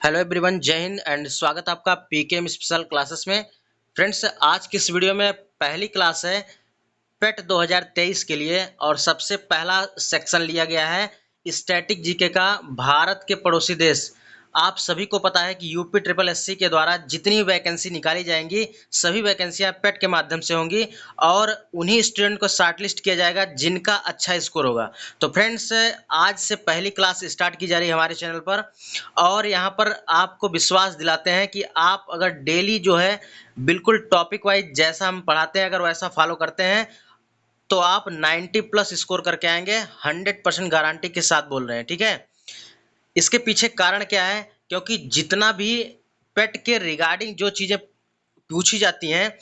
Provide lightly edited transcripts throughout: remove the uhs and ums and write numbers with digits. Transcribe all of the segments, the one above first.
Hello everyone, जय Hind and स्वागत आपका पीकेएम स्पेशल क्लासेस में। फ्रेंड्स, आज की इस वीडियो में पहली क्लास है पेट 2023 के लिए और सबसे पहला सेक्शन लिया गया है स्टैटिक जीके का भारत के पड़ोसी देश। आप सभी को पता है कि यूपी ट्रिपल एससी के द्वारा जितनी वैकेंसी निकाली जाएंगी सभी वैकेंसियां पेट के माध्यम से होंगी और उन्हीं स्टूडेंट को शॉर्टलिस्ट किया जाएगा जिनका अच्छा स्कोर होगा। तो फ्रेंड्स, आज से पहली क्लास स्टार्ट की जा रही है हमारे चैनल पर और यहाँ पर आपको विश्वास दिलाते हैं कि आप अगर डेली जो है बिल्कुल टॉपिक वाइज जैसा हम पढ़ाते हैं अगर वैसा फॉलो करते हैं तो आप 90 प्लस स्कोर करके आएंगे। 100% गारंटी के साथ बोल रहे हैं, ठीक है। इसके पीछे कारण क्या है? क्योंकि जितना भी पेट के रिगार्डिंग जो चीजें पूछी जाती हैं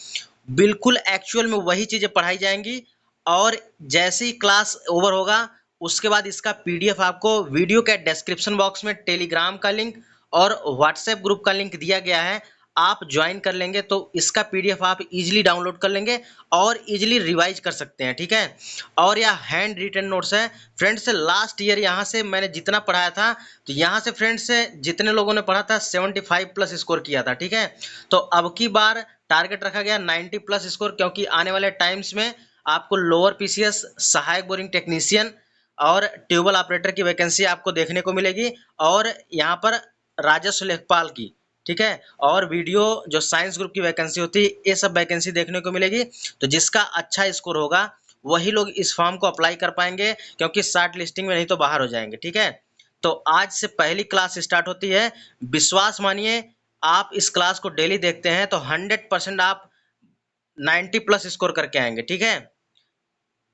बिल्कुल एक्चुअल में वही चीजें पढ़ाई जाएंगी और जैसे ही क्लास ओवर होगा उसके बाद इसका पीडीएफ आपको वीडियो के डिस्क्रिप्शन बॉक्स में टेलीग्राम का लिंक और व्हाट्सएप ग्रुप का लिंक दिया गया है। आप ज्वाइन कर लेंगे तो इसका पीडीएफ आप इजीली डाउनलोड कर लेंगे और इजीली रिवाइज कर सकते हैं, ठीक है। और यह हैंड रिटन नोट्स है फ्रेंड्स। लास्ट ईयर यहाँ से मैंने जितना पढ़ाया था तो यहाँ से फ्रेंड्स जितने लोगों ने पढ़ा था 75 प्लस स्कोर किया था, ठीक है। तो अब की बार टारगेट रखा गया 90 प्लस स्कोर, क्योंकि आने वाले टाइम्स में आपको लोअर पीसीएस, सहायक बोरिंग टेक्नीशियन और ट्यूबवेल ऑपरेटर की वैकेंसी आपको देखने को मिलेगी और यहाँ पर राजस्व लेखपाल की, ठीक है, और वीडियो जो साइंस ग्रुप की वैकेंसी होती है ये सब वैकेंसी देखने को मिलेगी। तो जिसका अच्छा स्कोर होगा वही लोग इस फॉर्म को अप्लाई कर पाएंगे, क्योंकि शॉर्ट लिस्टिंग में नहीं तो बाहर हो जाएंगे, ठीक है। तो आज से पहली क्लास स्टार्ट होती है। विश्वास मानिए, आप इस क्लास को डेली देखते हैं तो 100% आप 90 प्लस स्कोर करके आएंगे, ठीक है।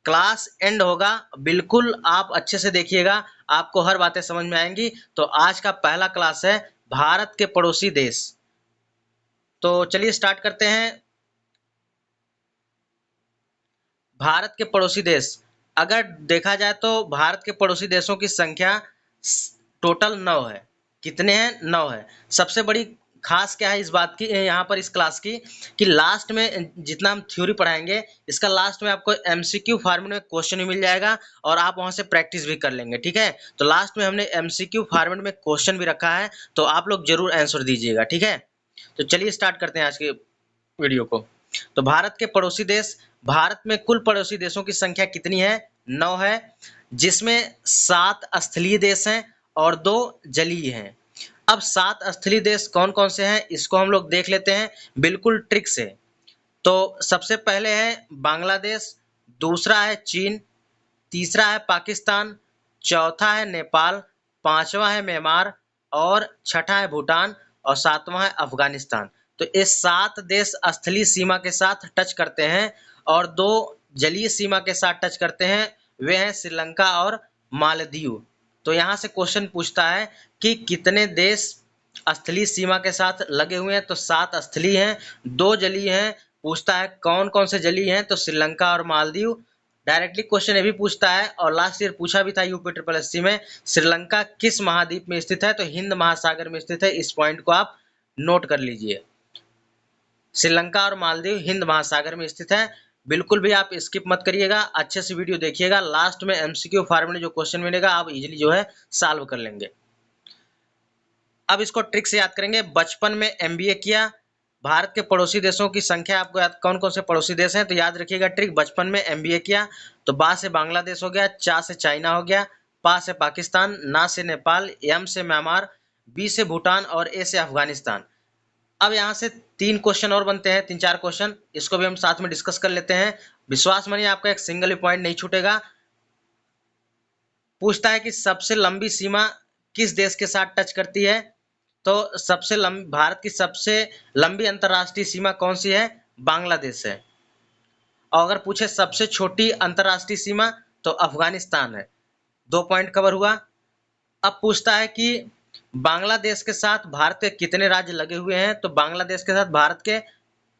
क्लास एंड होगा, बिल्कुल आप अच्छे से देखिएगा, आपको हर बातें समझ में आएंगी। तो आज का पहला क्लास है भारत के पड़ोसी देश। तो चलिए स्टार्ट करते हैं। भारत के पड़ोसी देश, अगर देखा जाए तो भारत के पड़ोसी देशों की संख्या टोटल 9 है। कितने हैं? 9 है। सबसे बड़ी खास क्या है इस बात की यहाँ पर इस क्लास की कि लास्ट में जितना हम थ्योरी पढ़ाएंगे इसका लास्ट में आपको एमसीक्यू फॉर्मेट में क्वेश्चन भी मिल जाएगा और आप वहां से प्रैक्टिस भी कर लेंगे, ठीक है। तो लास्ट में हमने एमसीक्यू फॉर्मेट में क्वेश्चन भी रखा है, तो आप लोग जरूर आंसर दीजिएगा, ठीक है। तो चलिए स्टार्ट करते हैं आज के वीडियो को। तो भारत के पड़ोसी देश, भारत में कुल पड़ोसी देशों की संख्या कितनी है? 9 है, जिसमें 7 स्थलीय देश हैं और 2 जलीय हैं। अब 7 स्थलीय देश कौन कौन से हैं इसको हम लोग देख लेते हैं बिल्कुल ट्रिक से। तो सबसे पहले है बांग्लादेश, दूसरा है चीन, तीसरा है पाकिस्तान, चौथा है नेपाल, पांचवा है म्यांमार और छठा है भूटान और सातवां है अफगानिस्तान। तो ये 7 देश स्थलीय सीमा के साथ टच करते हैं और 2 जलीय सीमा के साथ टच करते हैं, वे हैं श्रीलंका और मालदीव। तो यहाँ से क्वेश्चन पूछता है कि कितने देश स्थलीय सीमा के साथ लगे हुए हैं? तो 7 स्थलीय हैं, 2 जलीय हैं। पूछता है कौन कौन से जलीय हैं? तो श्रीलंका और मालदीव। डायरेक्टली क्वेश्चन ये भी पूछता है और लास्ट ईयर पूछा भी था यूपी ट्रिपल एससी में, श्रीलंका किस महाद्वीप में स्थित है? तो हिंद महासागर में स्थित है। इस पॉइंट को आप नोट कर लीजिए, श्रीलंका और मालदीव हिंद महासागर में स्थित है। बिल्कुल भी आप स्किप मत करिएगा, अच्छे से वीडियो देखिएगा। लास्ट में एमसीक्यू फॉर्मेट में जो क्वेश्चन मिलेगा आप इजीली जो है सॉल्व कर लेंगे। अब इसको ट्रिक से याद करेंगे। बचपन में एमबीए किया, भारत के पड़ोसी देशों की संख्या आपको याद, कौन कौन से पड़ोसी देश हैं? तो याद रखिएगा ट्रिक, बचपन में एमबीए किया तो बा से बांग्लादेश हो गया, चा से चाइना हो गया, पा से पाकिस्तान, ना से नेपाल, एम से म्यांमार, बी से भूटान और ए से अफगानिस्तान। अब यहाँ से 3 क्वेश्चन और बनते हैं, 3-4 क्वेश्चन, इसको भी हम साथ में डिस्कस कर लेते हैं। विश्वास मानिए आपका एक सिंगल भी पॉइंट नहीं छूटेगा। पूछता है कि सबसे लंबी सीमा किस देश के साथ टच करती है? तो सबसे लंबी, भारत की सबसे लंबी अंतर्राष्ट्रीय सीमा कौन सी है? बांग्लादेश है। और अगर पूछे सबसे छोटी अंतर्राष्ट्रीय सीमा तो अफगानिस्तान है। 2 पॉइंट कवर हुआ। अब पूछता है कि बांग्लादेश के साथ भारत के कितने राज्य लगे हुए हैं? तो बांग्लादेश के साथ भारत के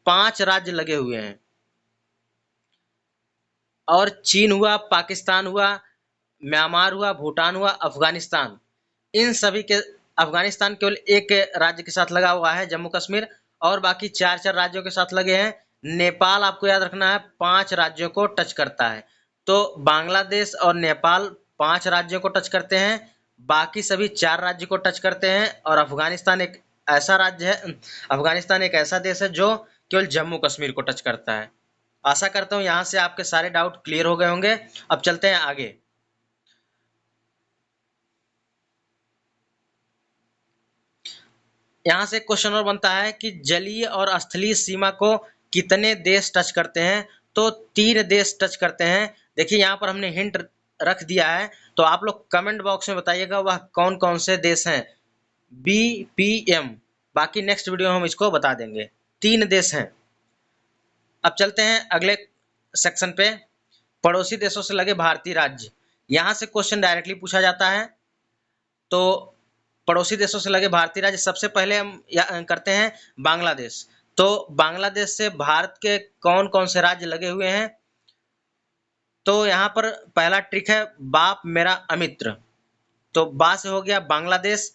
5 राज्य लगे हुए हैं। और चीन हुआ, पाकिस्तान हुआ, म्यांमार हुआ, भूटान हुआ, अफगानिस्तान, इन सभी के, अफगानिस्तान केवल एक राज्य के साथ लगा हुआ है जम्मू कश्मीर, और बाकी 4 राज्यों के साथ लगे हैं। नेपाल आपको याद रखना है 5 राज्यों को टच करता है। तो बांग्लादेश और नेपाल 5 राज्यों को टच करते हैं। बाकी सभी 4 राज्य को टच करते हैं, और अफगानिस्तान एक ऐसा राज्य है, अफगानिस्तान एक ऐसा देश है जो केवल जम्मू कश्मीर को टच करता है। आशा करता हूँ यहाँ से आपके सारे डाउट क्लियर हो गए होंगे। अब चलते हैं आगे। यहाँ से क्वेश्चन और बनता है कि जलीय और स्थलीय सीमा को कितने देश टच करते हैं? तो 3 देश टच करते हैं। देखिए यहाँ पर हमने हिंट रख दिया है, तो आप लोग कमेंट बॉक्स में बताइएगा वह कौन कौन से देश हैं। BPM, बाकी नेक्स्ट वीडियो में हम इसको बता देंगे। 3 देश हैं। अब चलते हैं अगले सेक्शन पे, पड़ोसी देशों से लगे भारतीय राज्य। यहाँ से क्वेश्चन डायरेक्टली पूछा जाता है। तो पड़ोसी देशों से लगे भारतीय राज्य, सबसे पहले हम करते हैं बांग्लादेश। तो बांग्लादेश से भारत के कौन कौन से राज्य लगे हुए हैं? तो यहाँ पर पहला ट्रिक है, बाप मेरा अमित्र। तो बा से हो गया बांग्लादेश,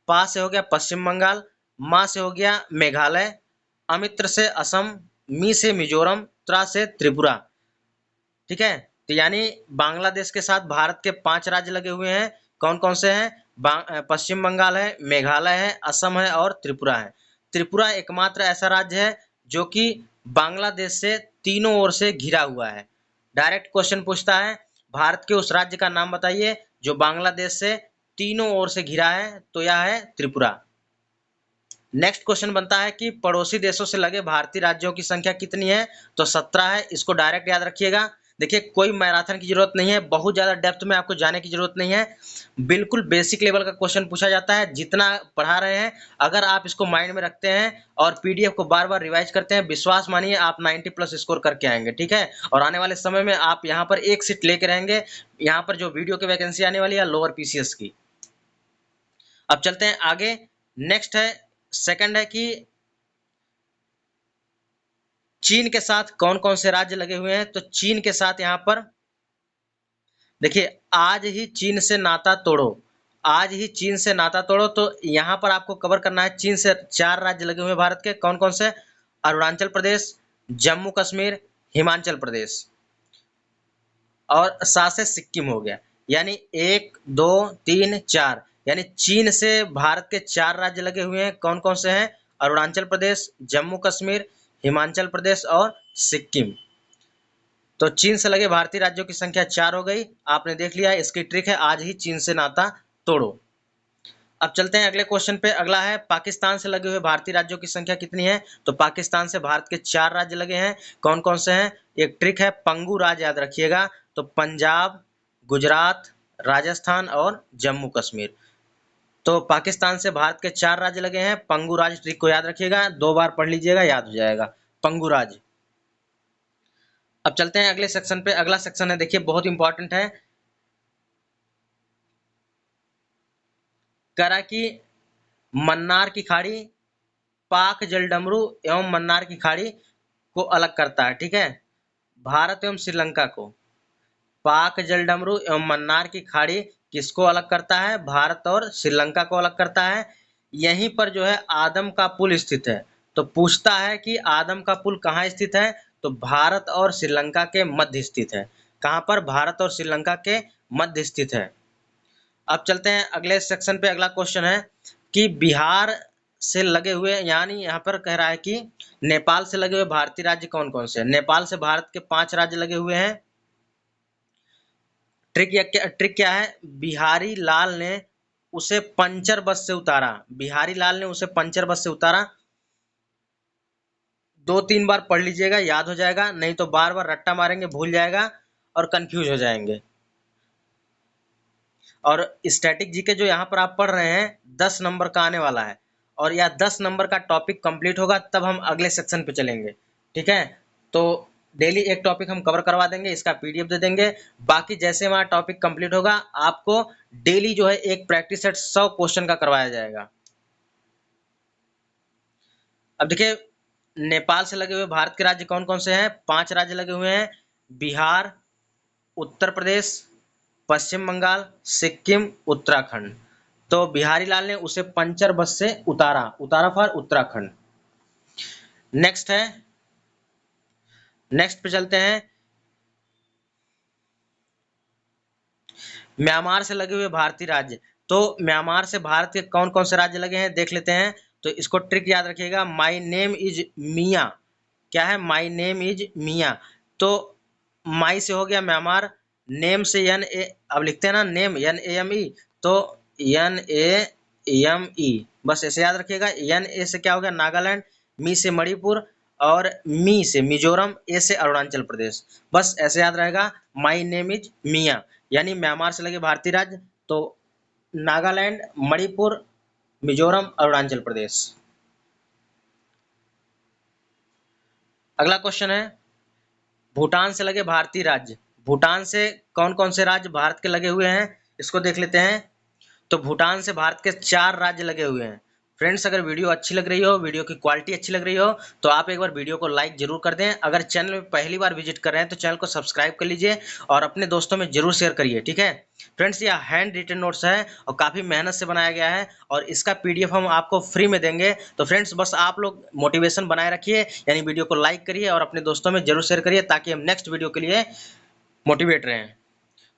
पा से हो गया पश्चिम बंगाल, मा से हो गया मेघालय, अमित्र से असम, मी से मिजोरम, त्रा से त्रिपुरा। ठीक है, तो यानी बांग्लादेश के साथ भारत के 5 राज्य लगे हुए हैं। कौन कौन से हैं? पश्चिम बंगाल है, मेघालय है, असम है और त्रिपुरा है। त्रिपुरा एकमात्र ऐसा राज्य है जो कि बांग्लादेश से तीनों ओर से घिरा हुआ है। डायरेक्ट क्वेश्चन पूछता है, भारत के उस राज्य का नाम बताइए जो बांग्लादेश से तीनों ओर से घिरा है, तो यह है त्रिपुरा। नेक्स्ट क्वेश्चन बनता है कि पड़ोसी देशों से लगे भारतीय राज्यों की संख्या कितनी है? तो 17 है। इसको डायरेक्ट याद रखिएगा। देखिए कोई मैराथन की जरूरत नहीं है, बहुत ज़्यादा डेप्थ में आपको जाने की जरूरत नहीं है। बिल्कुल बेसिक लेवल का क्वेश्चन पूछा जाता है। जितना पढ़ा रहे हैं, अगर आप इसको माइंड में रखते हैं और पीडीएफ को बार बार रिवाइज करते हैं, विश्वास मानिए आप 90 प्लस स्कोर करके आएंगे। ठीक है, और आने वाले समय में आप यहाँ पर एक सीट लेके रहेंगे। यहाँ पर जो वीडियो की वैकेंसी आने वाली है लोअर पीसीएस की। अब चलते हैं आगे। नेक्स्ट है, सेकंड है कि चीन के साथ कौन कौन से राज्य लगे हुए हैं? तो चीन के साथ यहाँ पर देखिए, आज ही चीन से नाता तोड़ो, आज ही चीन से नाता तोड़ो। तो यहाँ पर आपको कवर करना है, चीन से 4 राज्य लगे हुए हैं भारत के। कौन कौन से? अरुणाचल प्रदेश, जम्मू कश्मीर, हिमाचल प्रदेश और साथ से सिक्किम हो गया। यानी 1 2 3 4, यानी चीन से भारत के 4 राज्य लगे हुए हैं। कौन कौन से हैं? अरुणाचल प्रदेश, जम्मू कश्मीर, हिमाचल प्रदेश और सिक्किम। तो चीन से लगे भारतीय राज्यों की संख्या 4 हो गई। आपने देख लिया, इसकी ट्रिक है, आज ही चीन से नाता तोड़ो। अब चलते हैं अगले क्वेश्चन पे। अगला है, पाकिस्तान से लगे हुए भारतीय राज्यों की संख्या कितनी है? तो पाकिस्तान से भारत के 4 राज्य लगे हैं। कौन कौन से हैं? एक ट्रिक है, पंगु राज्य याद रखिएगा। तो पंजाब, गुजरात, राजस्थान और जम्मू कश्मीर। तो पाकिस्तान से भारत के 4 राज्य लगे हैं। पंगु राज्य ट्रिक को याद रखिएगा, 2 बार पढ़ लीजिएगा, याद हो जाएगा पंगु राज्य। अब चलते हैं अगले सेक्शन पे। अगला सेक्शन है, देखिए बहुत इंपॉर्टेंट है, करा की मन्नार की खाड़ी पाक जलडमरू एवं मन्नार की खाड़ी को अलग करता है। ठीक है, भारत एवं श्रीलंका को। पाक जलडमरू एवं मन्नार की खाड़ी किसको अलग करता है? भारत और श्रीलंका को अलग करता है। यहीं पर जो है आदम का पुल स्थित है। तो पूछता है कि आदम का पुल कहाँ स्थित है? तो भारत और श्रीलंका के मध्य स्थित है। कहाँ पर? भारत और श्रीलंका के मध्य स्थित है। अब चलते हैं अगले सेक्शन पे। अगला क्वेश्चन है कि बिहार से लगे हुए, यानी यहाँ पर कह रहा है कि नेपाल से लगे हुए भारतीय राज्य कौन कौन से हैं? नेपाल से भारत के 5 राज्य लगे हुए हैं। ट्रिक क्या है? बिहारी लाल ने उसे पंचर बस से उतारा, बिहारी लाल ने उसे पंचर बस से उतारा। 2-3 बार पढ़ लीजिएगा, याद हो जाएगा, नहीं तो बार बार रट्टा मारेंगे, भूल जाएगा और कंफ्यूज हो जाएंगे। और स्टैटिक जीके जो यहाँ पर आप पढ़ रहे हैं 10 नंबर का आने वाला है, और यह 10 नंबर का टॉपिक कंप्लीट होगा तब हम अगले सेक्शन पे चलेंगे। ठीक है, तो डेली एक टॉपिक हम कवर करवा देंगे, इसका पीडीएफ दे देंगे। बाकी जैसे हमारा टॉपिक कंप्लीट होगा, आपको डेली जो है एक प्रैक्टिस सेट 100 क्वेश्चन का करवाया जाएगा। अब देखिए, नेपाल से लगे हुए भारत के राज्य कौन कौन से हैं? 5 राज्य लगे हुए हैं, बिहार, उत्तर प्रदेश, पश्चिम बंगाल, सिक्किम, उत्तराखंड। तो बिहारी लाल ने उसे पंचर बस से उतारा, उतारा फॉर उत्तराखंड। नेक्स्ट है, नेक्स्ट पे चलते हैं। म्यांमार से लगे हुए भारतीय राज्य, तो म्यांमार से भारत के कौन कौन से राज्य लगे हैं देख लेते हैं। तो इसको ट्रिक याद रखिएगा, माई नेम इज मिया। क्या है? माई नेम इज मिया। तो माई से हो गया म्यांमार, नेम से एन ए, अब लिखते हैं ना नेम NAME, तो NAME, बस ऐसे याद रखिएगा। NA से क्या हो गया? नागालैंड, मी से मणिपुर, और मी से मिजोरम, ए से अरुणाचल प्रदेश। बस ऐसे याद रहेगा, माई नेम इज मिया। यानी म्यांमार से लगे भारतीय राज्य तो नागालैंड, मणिपुर, मिजोरम, अरुणाचल प्रदेश। अगला क्वेश्चन है, भूटान से लगे भारतीय राज्य। भूटान से कौन कौन से राज्य भारत के लगे हुए हैं इसको देख लेते हैं। तो भूटान से भारत के 4 राज्य लगे हुए हैं। फ्रेंड्स, अगर वीडियो अच्छी लग रही हो, वीडियो की क्वालिटी अच्छी लग रही हो, तो आप एक बार वीडियो को लाइक जरूर कर दें। अगर चैनल में पहली बार विजिट कर रहे हैं तो चैनल को सब्सक्राइब कर लीजिए और अपने दोस्तों में जरूर शेयर करिए, ठीक है। फ्रेंड्स, यह हैंड रिटन नोट्स है और काफ़ी मेहनत से बनाया गया है और इसका PDF हम आपको फ्री में देंगे। तो फ्रेंड्स, बस आप लोग मोटिवेशन बनाए रखिए, यानी वीडियो को लाइक करिए और अपने दोस्तों में जरूर शेयर करिए ताकि हम नेक्स्ट वीडियो के लिए मोटिवेट रहें।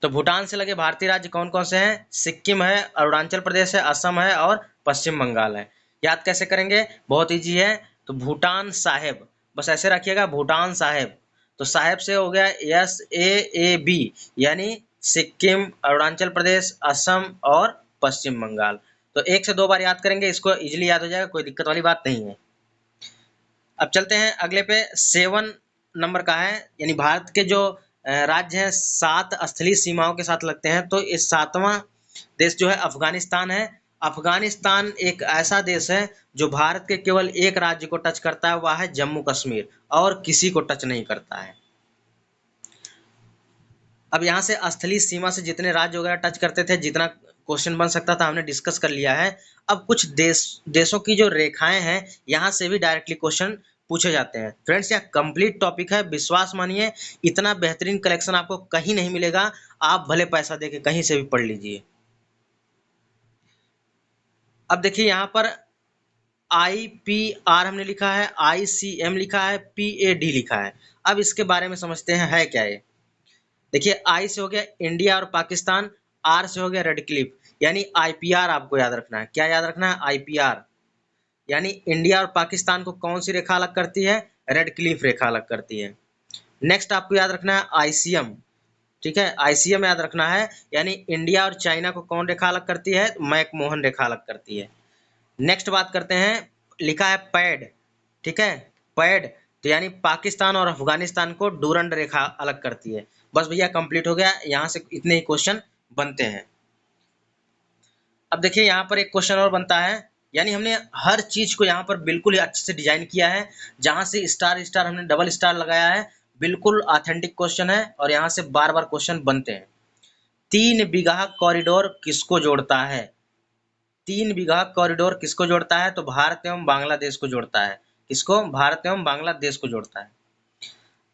तो भूटान से लगे भारतीय राज्य कौन कौन से हैं? सिक्किम है, अरुणाचल प्रदेश है, असम है और पश्चिम बंगाल है। याद कैसे करेंगे? बहुत इजी है। तो भूटान साहेब, बस ऐसे रखिएगा, भूटान साहेब। तो साहेब से हो गया SAAB, यानी सिक्किम, अरुणाचल प्रदेश, असम और पश्चिम बंगाल। तो 1 से 2 बार याद करेंगे, इसको इजीली याद हो जाएगा, कोई दिक्कत वाली बात नहीं है। अब चलते हैं अगले पे, 7 नंबर का है, यानी भारत के जो राज्य हैं 7 स्थलीय सीमाओं के साथ लगते हैं। तो इस 7वां देश जो है अफगानिस्तान है। अफगानिस्तान एक ऐसा देश है जो भारत के केवल एक राज्य को टच करता है, वह है जम्मू कश्मीर, और किसी को टच नहीं करता है। अब यहाँ से स्थलीय सीमा से जितने राज्य वगैरह टच करते थे, जितना क्वेश्चन बन सकता था हमने डिस्कस कर लिया है। अब कुछ देशों की जो रेखाएं हैं, यहाँ से भी डायरेक्टली क्वेश्चन पूछे जाते हैं। फ्रेंड्स, यह कंप्लीट टॉपिक है, विश्वास मानिए, इतना बेहतरीन कलेक्शन आपको कहीं नहीं मिलेगा। आप भले पैसा देके कहीं से भी पढ़ लीजिए। अब देखिए यहाँ पर IPR हमने लिखा है, ICM लिखा है, PAD लिखा है। अब इसके बारे में समझते हैं है क्या ये। देखिए, आई से हो गया इंडिया और पाकिस्तान, आर से हो गया रेड क्लिफ, यानी IPR आपको याद रखना है। क्या याद रखना है? IPR, यानी इंडिया और पाकिस्तान को कौन सी रेखा अलग करती है? रेड क्लिफ रेखा अलग करती है। नेक्स्ट आपको याद रखना है ICM, ठीक है, ICM याद रखना है, यानी इंडिया और चाइना को कौन रेखा अलग करती है? मैकमोहन रेखा अलग करती है। नेक्स्ट बात करते हैं, लिखा है पैड, ठीक है, पैड, तो यानी पाकिस्तान और अफगानिस्तान को डूरंड रेखा अलग करती है। बस भैया कंप्लीट हो गया, यहाँ से इतने ही क्वेश्चन बनते हैं। अब देखिए यहाँ पर एक क्वेश्चन और बनता है, यानी हमने हर चीज को यहाँ पर बिल्कुल ही अच्छे से डिजाइन किया है। जहाँ से स्टार स्टार हमने डबल स्टार लगाया है, बिल्कुल ऑथेंटिक क्वेश्चन है और यहाँ से बार बार क्वेश्चन बनते हैं। 3 बीघा कॉरिडोर किसको जोड़ता है? 3 बीघा कॉरिडोर किसको जोड़ता है? तो भारत एवं बांग्लादेश को जोड़ता है। किसको? भारत एवं बांग्लादेश को जोड़ता है।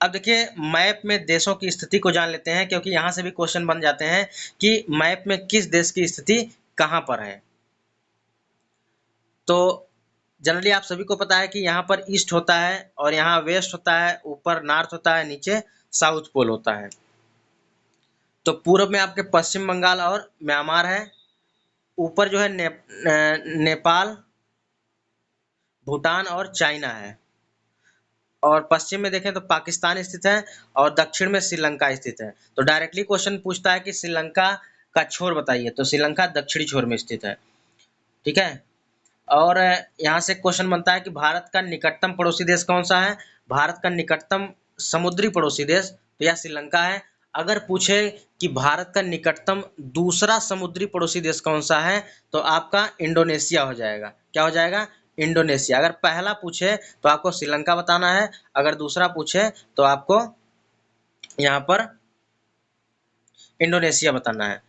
अब देखिए, मैप में देशों की स्थिति को जान लेते हैं, क्योंकि यहाँ से भी क्वेश्चन बन जाते हैं कि मैप में किस देश की स्थिति कहाँ पर है। तो जनरली आप सभी को पता है कि यहाँ पर ईस्ट होता है और यहाँ वेस्ट होता है, ऊपर नॉर्थ होता है, नीचे साउथ पोल होता है। तो पूर्व में आपके पश्चिम बंगाल और म्यांमार है, ऊपर जो है नेपाल, भूटान और चाइना है, और पश्चिम में देखें तो पाकिस्तान स्थित है और दक्षिण में श्रीलंका स्थित है। तो डायरेक्टली क्वेश्चन पूछता है कि श्रीलंका का छोर बताइए, तो श्रीलंका दक्षिणी छोर में स्थित है, ठीक है। और यहाँ से क्वेश्चन बनता है कि भारत का निकटतम पड़ोसी देश कौन सा है? भारत का निकटतम समुद्री पड़ोसी देश तो यह श्रीलंका है। अगर पूछे कि भारत का निकटतम दूसरा समुद्री पड़ोसी देश कौन सा है, तो आपका इंडोनेशिया हो जाएगा। क्या हो जाएगा? इंडोनेशिया। अगर पहला पूछे तो आपको श्रीलंका बताना है, अगर दूसरा पूछे तो आपको यहाँ पर इंडोनेशिया बताना है।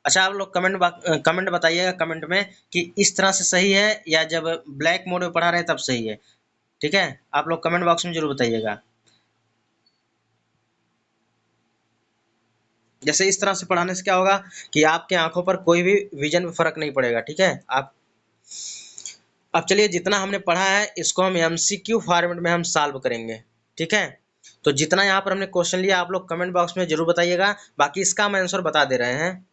अच्छा, आप लोग कमेंट बताइएगा कमेंट में कि इस तरह से सही है या जब ब्लैक मोड में पढ़ा रहे तब सही है, ठीक है। आप लोग कमेंट बॉक्स में जरूर बताइएगा। जैसे इस तरह से पढ़ाने से क्या होगा कि आपके आंखों पर कोई भी विजन में फर्क नहीं पड़ेगा, ठीक है। आप अब चलिए, जितना हमने पढ़ा है इसको हम MCQ फॉर्मेट में हम सॉल्व करेंगे, ठीक है। तो जितना यहाँ पर हमने क्वेश्चन लिया आप लोग कमेंट बॉक्स में जरूर बताइएगा, बाकी इसका हम आंसर बता दे रहे हैं।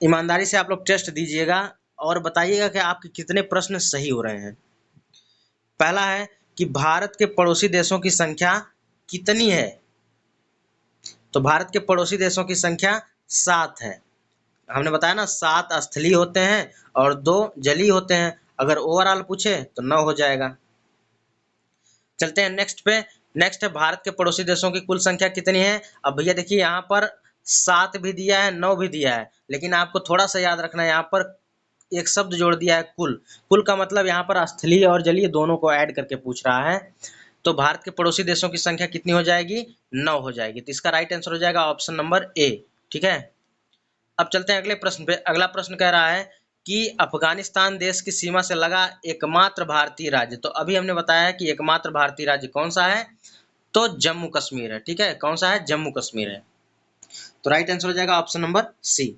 ईमानदारी से आप लोग टेस्ट दीजिएगा और बताइएगा कि आपके कितने प्रश्न सही हो रहे हैं। पहला है कि भारत के पड़ोसी देशों की संख्या कितनी है? तो भारत के पड़ोसी देशों की संख्या 7 है। हमने बताया ना 7 स्थलीय होते हैं और 2 जलीय होते हैं। अगर ओवरऑल पूछे तो 9 हो जाएगा। चलते हैं नेक्स्ट पे। नेक्स्ट है भारत के पड़ोसी देशों की कुल संख्या कितनी है? अब भैया देखिए यहाँ पर 7 भी दिया है, 9 भी दिया है, लेकिन आपको थोड़ा सा याद रखना है, यहाँ पर एक शब्द जोड़ दिया है कुल। कुल का मतलब यहाँ पर स्थलीय और जलीय दोनों को ऐड करके पूछ रहा है। तो भारत के पड़ोसी देशों की संख्या कितनी हो जाएगी? 9 हो जाएगी। तो इसका राइट आंसर हो जाएगा ऑप्शन नंबर ए। ठीक है, अब चलते हैं अगले प्रश्न पे। अगला प्रश्न कह रहा है कि अफगानिस्तान देश की सीमा से लगा एकमात्र भारतीय राज्य। तो अभी हमने बताया है कि एकमात्र भारतीय राज्य कौन सा है? तो जम्मू कश्मीर है। ठीक है, कौन सा है? जम्मू कश्मीर है। तो राइट आंसर हो जाएगा option number C.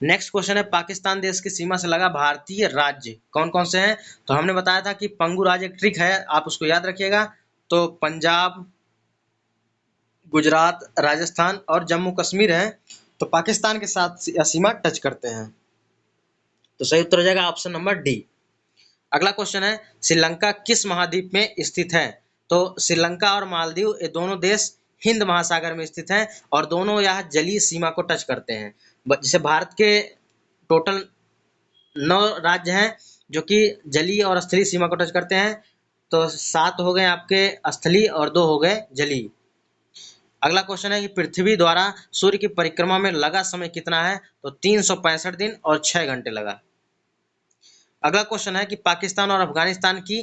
Next question है पाकिस्तान देश की सीमा से लगा भारतीय राज्य कौन कौन से हैं? तो हमने बताया था कि पंगु राज्य एक ट्रिक है, आप उसको याद रखिएगा। तो पंजाब, गुजरात, राजस्थान और जम्मू कश्मीर है। तो पाकिस्तान के साथ सीमा टच करते हैं। तो सही उत्तर हो जाएगा ऑप्शन नंबर डी। अगला क्वेश्चन है श्रीलंका किस महाद्वीप में स्थित है? तो श्रीलंका और मालदीव ये दोनों देश हिंद महासागर में स्थित हैं और दोनों यह जलीय सीमा को टच करते हैं। जैसे भारत के टोटल 9 राज्य हैं जो कि जलीय और स्थलीय सीमा को टच करते हैं। तो 7 हो गए आपके स्थलीय और 2 हो गए जलीय। अगला क्वेश्चन है कि पृथ्वी द्वारा सूर्य की परिक्रमा में लगा समय कितना है? तो 365 दिन और 6 घंटे लगा। अगला क्वेश्चन है कि पाकिस्तान और अफगानिस्तान की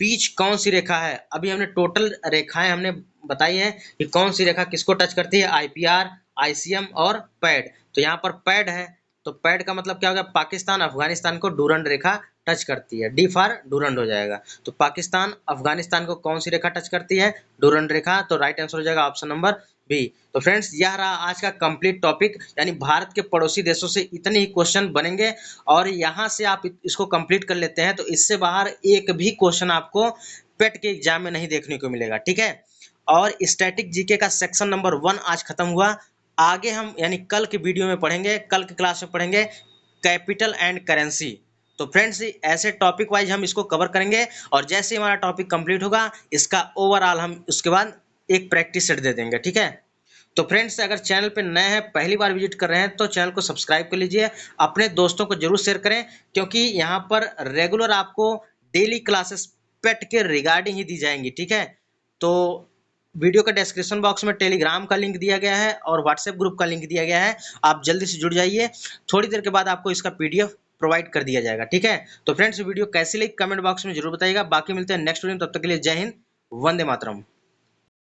बीच कौन सी रेखा है? अभी हमने टोटल रेखाएं हमने बताई है कि कौन सी रेखा किसको टच करती है, आईपीआर, आईसीएम और पैड। तो यहाँ पर पैड है, तो पैड का मतलब क्या हो गया, पाकिस्तान अफगानिस्तान को डूरंड रेखा टच करती है, डी फॉर डूरंड हो जाएगा। तो पाकिस्तान अफगानिस्तान को कौन सी रेखा टच करती है, डूरंड रेखा। तो राइट आंसर हो जाएगा ऑप्शन नंबर बी। तो फ्रेंड्स यह रहा आज का कंप्लीट टॉपिक, यानी भारत के पड़ोसी देशों से इतने ही क्वेश्चन बनेंगे और यहाँ से आप इसको कंप्लीट कर लेते हैं तो इससे बाहर एक भी क्वेश्चन आपको पेट के एग्जाम में नहीं देखने को मिलेगा। ठीक है, और स्टैटिक जीके का सेक्शन नंबर 1 आज खत्म हुआ। आगे हम यानी कल के वीडियो में पढ़ेंगे, कल की क्लास में पढ़ेंगे कैपिटल एंड करेंसी। तो फ्रेंड्स ऐसे टॉपिक वाइज हम इसको कवर करेंगे और जैसे ही हमारा टॉपिक कंप्लीट होगा इसका ओवरऑल हम उसके बाद एक प्रैक्टिस सेट दे देंगे। ठीक है, तो फ्रेंड्स अगर चैनल पे नए हैं, पहली बार विजिट कर रहे हैं तो चैनल को सब्सक्राइब कर लीजिए, अपने दोस्तों को जरूर शेयर करें क्योंकि यहाँ पर रेगुलर आपको डेली क्लासेस पेट के रिगार्डिंग ही दी जाएंगी। ठीक है, तो वीडियो का डिस्क्रिप्शन बॉक्स में टेलीग्राम का लिंक दिया गया है और व्हाट्सएप ग्रुप का लिंक दिया गया है, आप जल्दी से जुड़ जाइए। थोड़ी देर के बाद आपको इसका पीडीएफ प्रोवाइड कर दिया जाएगा। ठीक है, तो फ्रेंड्स वीडियो कैसी लगी कमेंट बॉक्स में जरूर बताइएगा। बाकी मिलते हैं नेक्स्ट वीडियो में, तब तक के लिए जय हिंद, वंदे मातरम।